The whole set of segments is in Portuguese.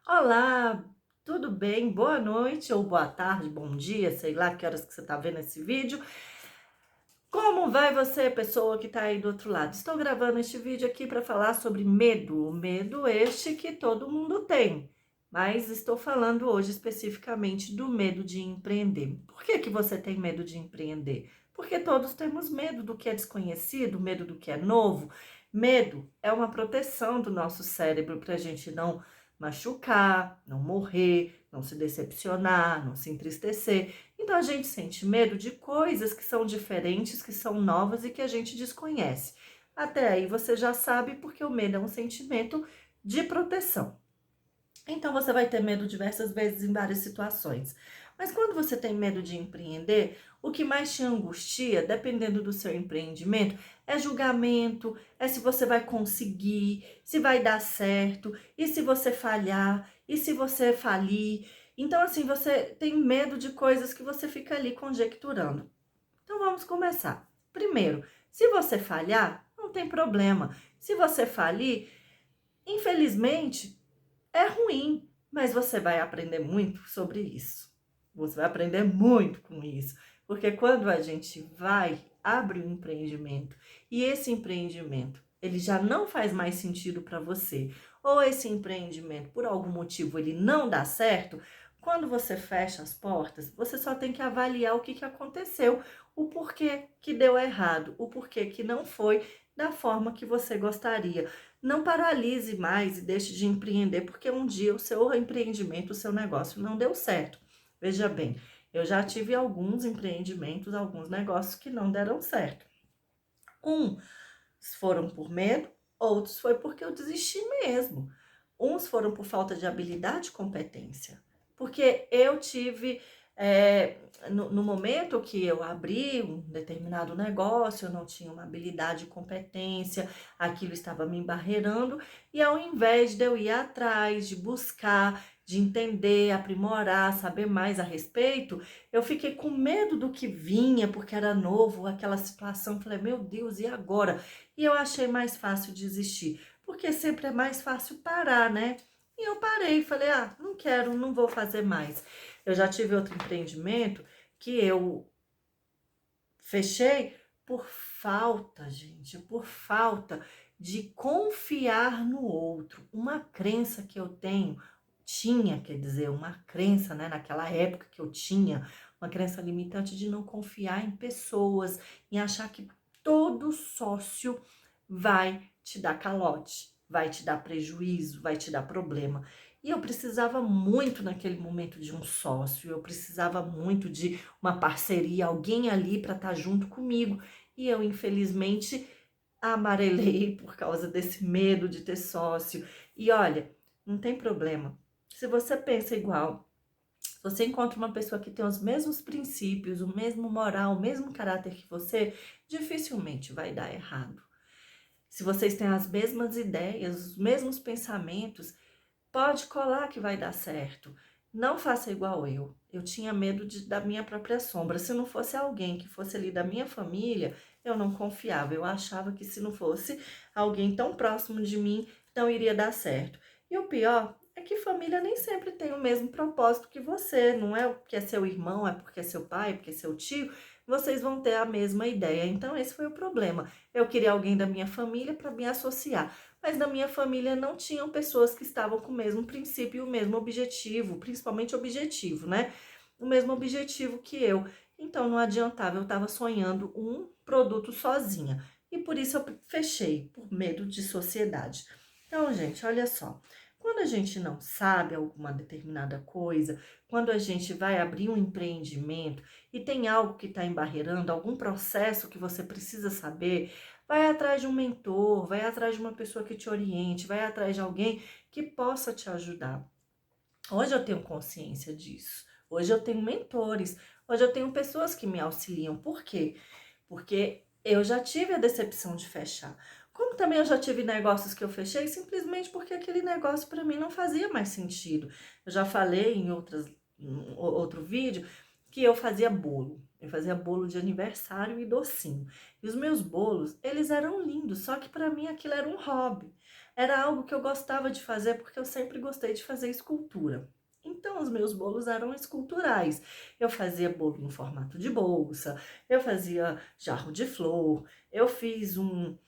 Olá, tudo bem? Boa noite ou boa tarde, bom dia, sei lá que horas que você está vendo esse vídeo. Como vai você, pessoa que está aí do outro lado? Estou gravando este vídeo aqui para falar sobre medo, o medo este que todo mundo tem, mas estou falando hoje especificamente do medo de empreender. Por que que você tem medo de empreender? Porque todos temos medo do que é desconhecido, medo do que é novo. Medo é uma proteção do nosso cérebro para a gente não machucar, não morrer, não se decepcionar, não se entristecer. Então a gente sente medo de coisas que são diferentes, que são novas e que a gente desconhece. Até aí você já sabe porque o medo é um sentimento de proteção. Então você vai ter medo diversas vezes em várias situações. Mas quando você tem medo de empreender, o que mais te angustia, dependendo do seu empreendimento, é julgamento, é se você vai conseguir, se vai dar certo, e se você falhar, e se você falir. Então, assim, você tem medo de coisas que você fica ali conjecturando. Então, vamos começar. Primeiro, se você falhar, não tem problema. Se você falir, infelizmente, é ruim, mas você vai aprender muito sobre isso. Você vai aprender muito com isso. Porque quando a gente vai, abre um empreendimento e esse empreendimento, ele já não faz mais sentido para você, ou esse empreendimento, por algum motivo, ele não dá certo, quando você fecha as portas, você só tem que avaliar o que aconteceu, o porquê que deu errado, o porquê que não foi da forma que você gostaria. Não paralise mais e deixe de empreender, porque um dia o seu empreendimento, o seu negócio não deu certo. Veja bem, eu já tive alguns empreendimentos, alguns negócios que não deram certo. Uns foram por medo, outros foi porque eu desisti mesmo. Uns foram por falta de habilidade e competência. Porque eu tive, no momento que eu abri um determinado negócio, eu não tinha uma habilidade e competência, aquilo estava me embarreirando, e ao invés de eu ir atrás, de buscar, de entender, aprimorar, saber mais a respeito, eu fiquei com medo do que vinha, porque era novo, aquela situação. Falei, meu Deus, e agora? E eu achei mais fácil desistir, porque sempre é mais fácil parar, né? E eu parei, falei, não quero, não vou fazer mais. Eu já tive outro empreendimento que eu fechei por falta, gente, por falta de confiar no outro. Uma crença que eu tinha, quer dizer, uma crença, né, naquela época que eu tinha, uma crença limitante de não confiar em pessoas, em achar que todo sócio vai te dar calote, vai te dar prejuízo, vai te dar problema. E eu precisava muito naquele momento de um sócio, eu precisava muito de uma parceria, alguém ali para estar junto comigo. E eu, infelizmente, amarelei por causa desse medo de ter sócio. E olha, não tem problema. Se você pensa igual, se você encontra uma pessoa que tem os mesmos princípios, o mesmo moral, o mesmo caráter que você, dificilmente vai dar errado. Se vocês têm as mesmas ideias, os mesmos pensamentos, pode colar que vai dar certo. Não faça igual eu. Eu tinha medo da minha própria sombra. Se não fosse alguém que fosse ali da minha família, eu não confiava. Eu achava que se não fosse alguém tão próximo de mim, não iria dar certo. E o pior é que família nem sempre tem o mesmo propósito que você. Não é porque é seu irmão, é porque é seu pai, é porque é seu tio. Vocês vão ter a mesma ideia. Então, esse foi o problema. Eu queria alguém da minha família para me associar, mas na minha família não tinham pessoas que estavam com o mesmo princípio e o mesmo objetivo, principalmente objetivo, né? O mesmo objetivo que eu. Então não adiantava, eu estava sonhando um produto sozinha. E por isso eu fechei, por medo de sociedade. Então, gente, olha só. Quando a gente não sabe alguma determinada coisa, quando a gente vai abrir um empreendimento e tem algo que está embarreirando, algum processo que você precisa saber, vai atrás de um mentor, vai atrás de uma pessoa que te oriente, vai atrás de alguém que possa te ajudar. Hoje eu tenho consciência disso. Hoje eu tenho mentores. Hoje eu tenho pessoas que me auxiliam. Por quê? Porque eu já tive a decepção de fechar. Como também eu já tive negócios que eu fechei simplesmente porque aquele negócio para mim não fazia mais sentido. Eu já falei em outro vídeo que eu fazia bolo. Eu fazia bolo de aniversário e docinho. E os meus bolos, eles eram lindos, só que para mim aquilo era um hobby. era algo que eu gostava de fazer porque eu sempre gostei de fazer escultura. Então, os meus bolos eram esculturais. Eu fazia bolo no formato de bolsa, eu fazia jarro de flor, eu fiz uma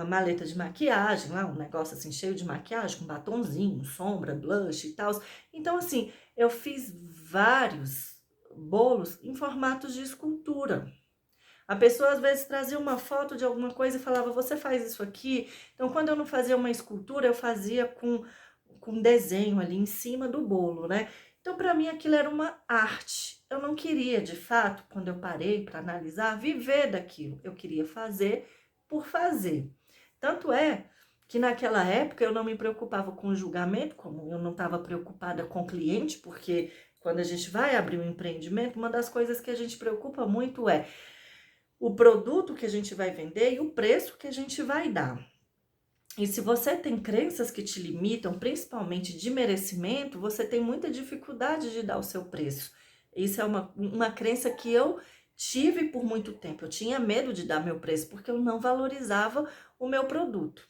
maleta de maquiagem, lá, um negócio assim cheio de maquiagem, com batonzinho, sombra, blush e tal. Então, assim, eu fiz vários bolos em formatos de escultura. A pessoa às vezes trazia uma foto de alguma coisa e falava, você faz isso aqui? Então, quando eu não fazia uma escultura, eu fazia com desenho ali em cima do bolo, né? Então, para mim, aquilo era uma arte. Eu não queria, de fato, quando eu parei para analisar, viver daquilo. Eu queria fazer por fazer. Tanto é que naquela época eu não me preocupava com o julgamento, como eu não estava preocupada com o cliente, porque quando a gente vai abrir um empreendimento, uma das coisas que a gente preocupa muito é o produto que a gente vai vender e o preço que a gente vai dar. E se você tem crenças que te limitam, principalmente de merecimento, você tem muita dificuldade de dar o seu preço. Isso é uma crença que eu tive por muito tempo. Eu tinha medo de dar meu preço porque eu não valorizava o meu produto.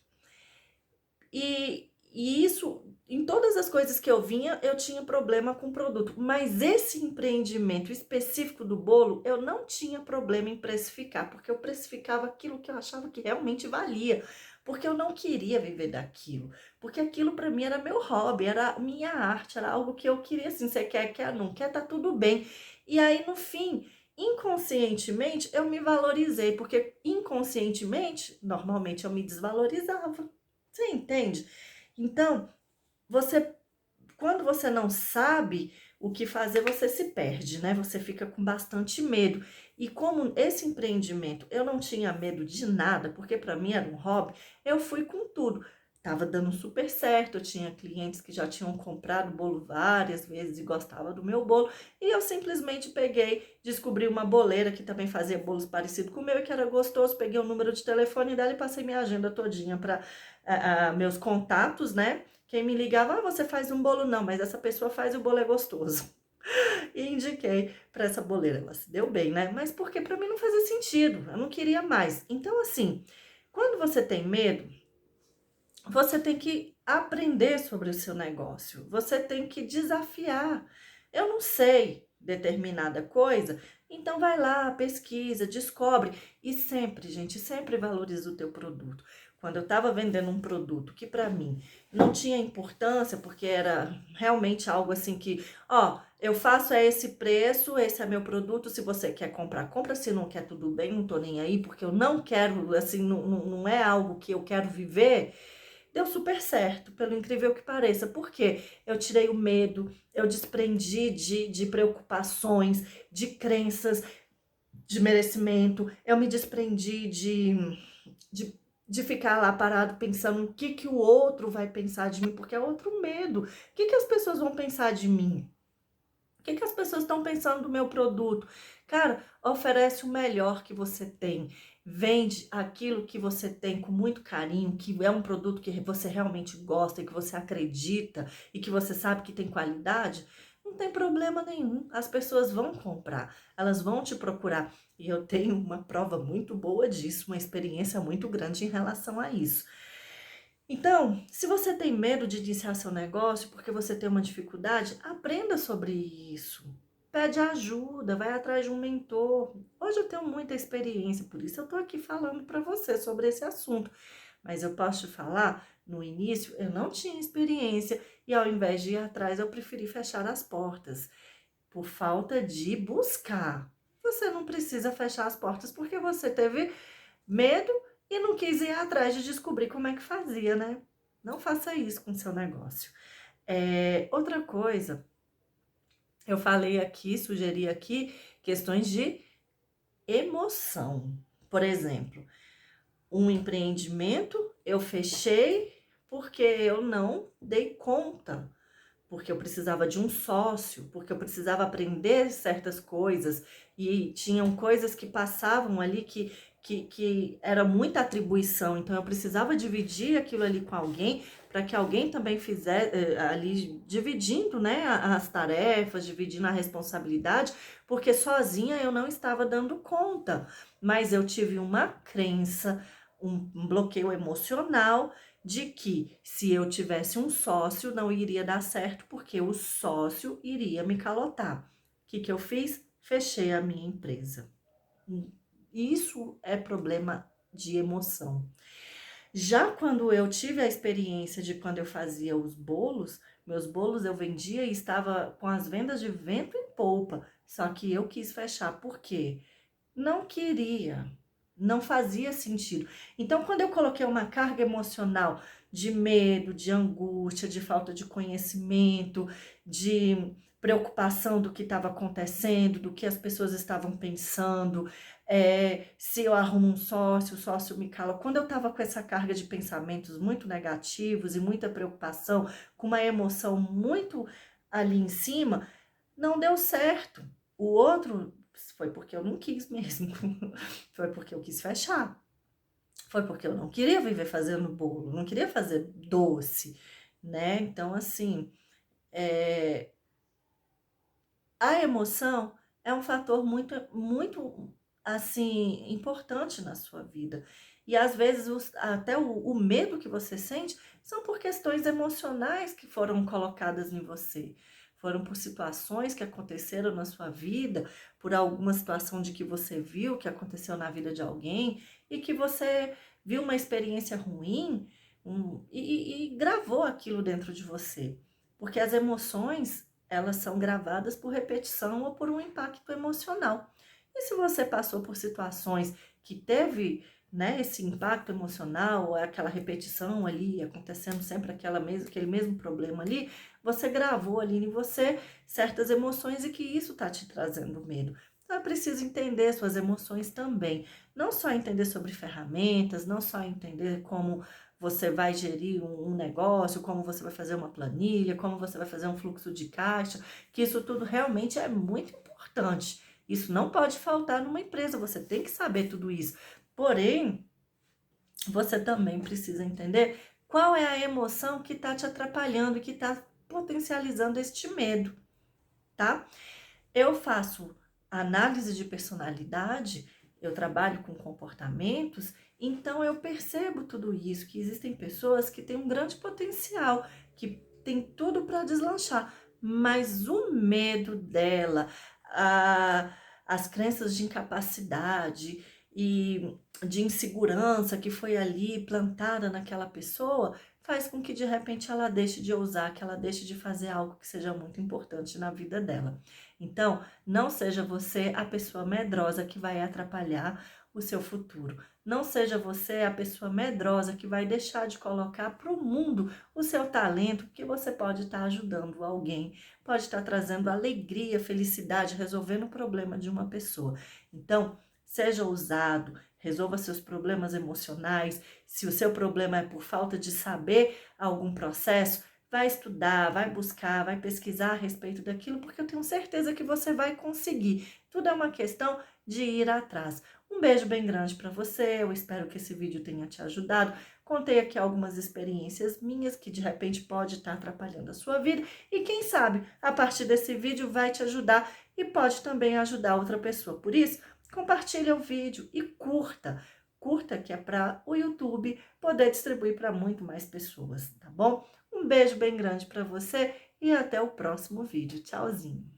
E isso, em todas as coisas que eu vinha, eu tinha problema com o produto. Mas esse empreendimento específico do bolo, eu não tinha problema em precificar, porque eu precificava aquilo que eu achava que realmente valia. Porque eu não queria viver daquilo. Porque aquilo para mim era meu hobby, era minha arte, era algo que eu queria assim. Você quer, não quer, tá tudo bem. E aí, no fim, inconscientemente, eu me valorizei, porque inconscientemente, normalmente eu me desvalorizava. Você entende? Então, você, quando você não sabe o que fazer, você se perde, né? Você fica com bastante medo. E como esse empreendimento, eu não tinha medo de nada, porque para mim era um hobby, eu fui com tudo. Tava dando super certo, eu tinha clientes que já tinham comprado bolo várias vezes e gostava do meu bolo, e eu simplesmente peguei, descobri uma boleira que também fazia bolos parecidos com o meu e que era gostoso, peguei o número de telefone dela e passei minha agenda todinha para meus contatos, né? Quem me ligava, você faz um bolo? Não, mas essa pessoa faz e o bolo é gostoso. E indiquei para essa boleira, ela se deu bem, né? Mas porque para mim não fazia sentido, eu não queria mais. Então, assim, quando você tem medo, você tem que aprender sobre o seu negócio, você tem que desafiar. Eu não sei determinada coisa, então vai lá, pesquisa, descobre e sempre, gente, sempre valoriza o teu produto. Quando eu estava vendendo um produto que para mim não tinha importância, porque era realmente algo assim que, ó, eu faço esse preço, esse é meu produto, se você quer comprar, compra, se não quer, tudo bem, não tô nem aí, porque eu não quero, assim, não é algo que eu quero viver. Deu super certo, pelo incrível que pareça, porque eu tirei o medo, eu desprendi de preocupações, de crenças, de merecimento, eu me desprendi de, de ficar lá parado pensando o que o outro vai pensar de mim, porque é outro medo. O que as pessoas vão pensar de mim? O que as pessoas estão pensando do meu produto? Cara, oferece o melhor que você tem. Vende aquilo que você tem com muito carinho, que é um produto que você realmente gosta e que você acredita e que você sabe que tem qualidade. Não tem problema nenhum. As pessoas vão comprar, elas vão te procurar. E eu tenho uma prova muito boa disso, uma experiência muito grande em relação a isso. Então, se você tem medo de iniciar seu negócio porque você tem uma dificuldade, aprenda sobre isso. Pede ajuda, vai atrás de um mentor. Hoje eu tenho muita experiência, por isso eu tô aqui falando para você sobre esse assunto. Mas eu posso te falar, no início eu não tinha experiência e ao invés de ir atrás, eu preferi fechar as portas por falta de buscar. Você não precisa fechar as portas porque você teve medo e não quis ir atrás de descobrir como é que fazia, né? Não faça isso com o seu negócio. Outra coisa, eu falei aqui, sugeri aqui, questões de emoção. Por exemplo, um empreendimento eu fechei porque eu não dei conta, porque eu precisava de um sócio, porque eu precisava aprender certas coisas e tinham coisas que passavam ali que era muita atribuição, então eu precisava dividir aquilo ali com alguém para que alguém também fizesse ali dividindo, né, as tarefas, dividindo a responsabilidade, porque sozinha eu não estava dando conta, mas eu tive uma crença, um bloqueio emocional de que se eu tivesse um sócio não iria dar certo porque o sócio iria me calotar. O que eu fiz? Fechei a minha empresa. Isso é problema de emoção. Já quando eu tive a experiência de quando eu fazia os bolos, meus bolos eu vendia e estava com as vendas de vento em polpa. Só que eu quis fechar, por quê? Não queria, não fazia sentido. Então, quando eu coloquei uma carga emocional de medo, de angústia, de falta de conhecimento, de preocupação do que estava acontecendo, do que as pessoas estavam pensando, se eu arrumo um sócio, o sócio me cala. Quando eu estava com essa carga de pensamentos muito negativos e muita preocupação, com uma emoção muito ali em cima, não deu certo. O outro foi porque eu não quis mesmo. Foi porque eu quis fechar. Foi porque eu não queria viver fazendo bolo, não queria fazer doce, né? Então, assim, a emoção é um fator muito, assim, importante na sua vida. E às vezes até o medo que você sente são por questões emocionais que foram colocadas em você. Foram por situações que aconteceram na sua vida, por alguma situação de que você viu que aconteceu na vida de alguém e que você viu uma experiência ruim, e gravou aquilo dentro de você. Porque as emoções, elas são gravadas por repetição ou por um impacto emocional. E se você passou por situações que teve, né, esse impacto emocional, ou aquela repetição ali, acontecendo sempre aquele mesmo problema ali, você gravou ali em você certas emoções e que isso está te trazendo medo. Então é preciso entender suas emoções também. Não só entender sobre ferramentas, não só entender como você vai gerir um negócio, como você vai fazer uma planilha, como você vai fazer um fluxo de caixa, que isso tudo realmente é muito importante. Isso não pode faltar numa empresa, você tem que saber tudo isso. Porém, você também precisa entender qual é a emoção que está te atrapalhando, que está potencializando este medo, tá? Eu faço análise de personalidade, eu trabalho com comportamentos, então eu percebo tudo isso, que existem pessoas que têm um grande potencial, que tem tudo para deslanchar, mas o medo dela, as crenças de incapacidade e de insegurança que foi ali plantada naquela pessoa, faz com que de repente ela deixe de ousar, que ela deixe de fazer algo que seja muito importante na vida dela. Então, não seja você a pessoa medrosa que vai atrapalhar o seu futuro. Não seja você a pessoa medrosa que vai deixar de colocar para o mundo o seu talento, porque você pode estar ajudando alguém, pode estar trazendo alegria, felicidade, resolvendo o problema de uma pessoa. Então, seja ousado, resolva seus problemas emocionais. Se o seu problema é por falta de saber algum processo, vai estudar, vai buscar, vai pesquisar a respeito daquilo, porque eu tenho certeza que você vai conseguir. Tudo é uma questão de ir atrás. Um beijo bem grande para você, eu espero que esse vídeo tenha te ajudado. Contei aqui algumas experiências minhas que de repente pode estar atrapalhando a sua vida e quem sabe a partir desse vídeo vai te ajudar e pode também ajudar outra pessoa. Por isso, compartilha o vídeo e curta. Curta que é para o YouTube poder distribuir para muito mais pessoas, tá bom? Um beijo bem grande para você e até o próximo vídeo. Tchauzinho!